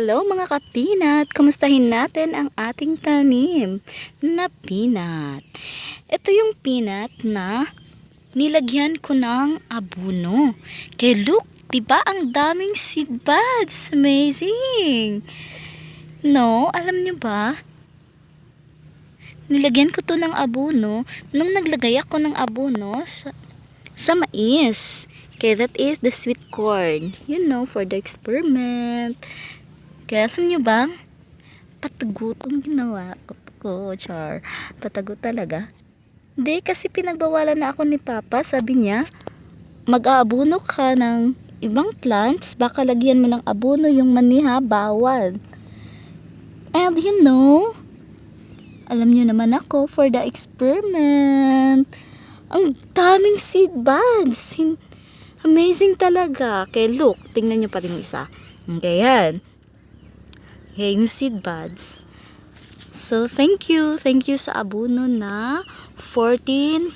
Hello mga kapinat! Kumustahin natin ang ating tanim na peanut. Ito yung peanut na nilagyan ko ng abono. Kaya look, diba ang daming seed buds? Amazing! No, alam nyo ba? Nilagyan ko to ng abono nung naglagay ako ng abono sa mais. Okay, that is the sweet corn. You know, for the experiment. Kaya alam nyo ba, patago itong ginawa ko, char. Patago talaga. Hindi, kasi pinagbawalan na ako ni Papa. Sabi niya, mag-aabono ka ng ibang plants, baka lagyan mo ng abono yung maniha, bawal. And you know, alam nyo naman ako, for the experiment, ang daming seed buds. Amazing talaga. Kaya look, tingnan nyo pa rin isa. Okay, yan. Okay, yung seed buds. So, thank you. Thank you sa abono na 14-14.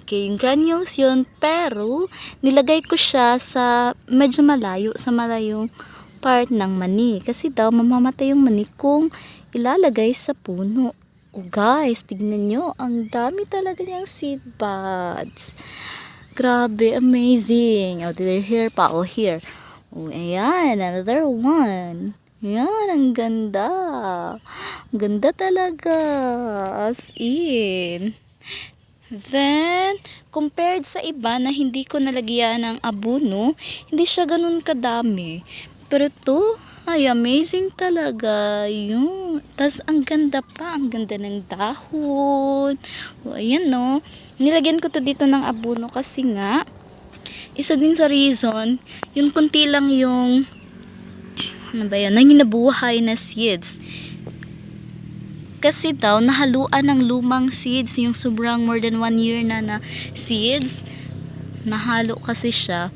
Okay, yung granules yun. Pero, nilagay ko siya sa medyo malayo, sa malayong part ng mani. Kasi daw, mamamatay yung mani kung ilalagay sa puno. Oh guys, tignan nyo. Ang dami talaga niyang seed buds. Grabe, amazing. Oh, they're here pa. Oh, here. Oh, ayan, another one. Ayan, ang ganda. Ang ganda talaga. As in. Then, compared sa iba na hindi ko nalagyan ng abono, hindi siya ganun kadami. Pero ito, ay amazing talaga. Yun. Tapos, ang ganda pa. Ang ganda ng dahon. O, ayan no. Nilagyan ko to dito ng abono kasi nga, isa din sa reason, yung kunti lang yung ano ba yan, nabuhay na seeds. Kasi daw, nahaluan ng lumang seeds, yung sobrang more than 1 year na seeds. Nahalo kasi siya.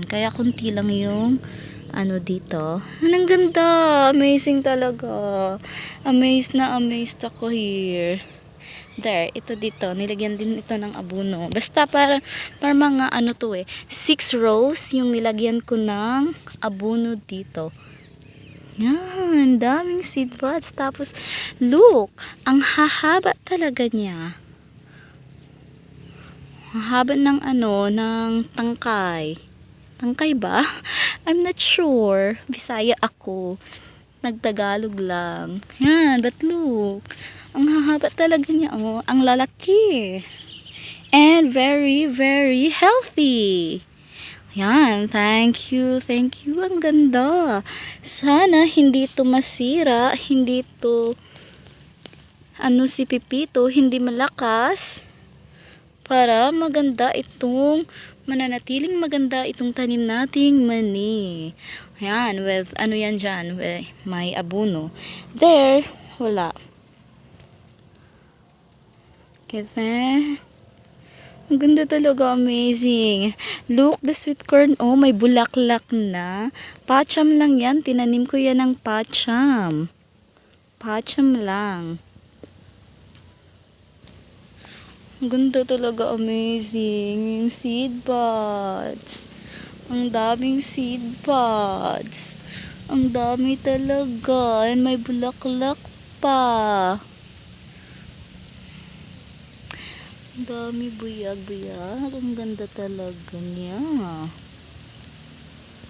Kaya kunti lang yung ano dito. Ang ganda! Amazing talaga. Amazed na amazed ako here. There, ito dito, nilagyan din ito ng abono. Basta para mga ano to 6 rows yung nilagyan ko ng abono dito. Yan, daming seed buds. Tapos, look, ang hahaba talaga niya. Ang haba ng ano, ng tangkay. Tangkay ba? I'm not sure. Bisaya ako. Nagtagalog lang. Yan, but look. Ang hahaba talaga niya, oh. Ang lalaki. And very, very healthy. Yan, thank you, thank you. Ang ganda. Sana hindi ito masira, hindi ito, si Pipito, hindi malakas. Para maganda itong, mananatiling maganda itong tanim nating mani. Yan, with, yan dyan, with may abono. There, wala. Kasi, ang ganda talaga, amazing. Look, the sweet corn, oh, may bulaklak na. Pacham lang yan, tinanim ko yan ng pacham. Pacham lang. Ang ganda talaga, amazing. Yung seed buds. Ang daming seed buds. Ang dami talaga. And may bulaklak pa. Ang dami buyag-buyag. Ang ganda talaga niya.